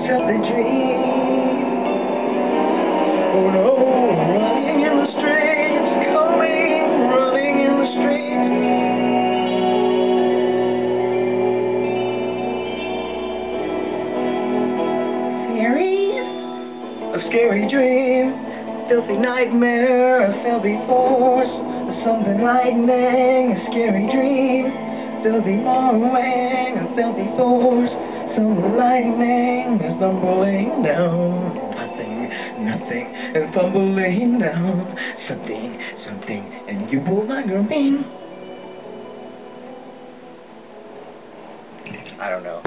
filthy dream. Oh no, running in the streets, coming, running in the streets. Fairies? A scary dream, filthy nightmare, a filthy force, something lightning, a scary dream, filthy morning, a filthy force, something lightning is tumbling down, nothing, and tumbling down, something, and you will longer me. I don't know.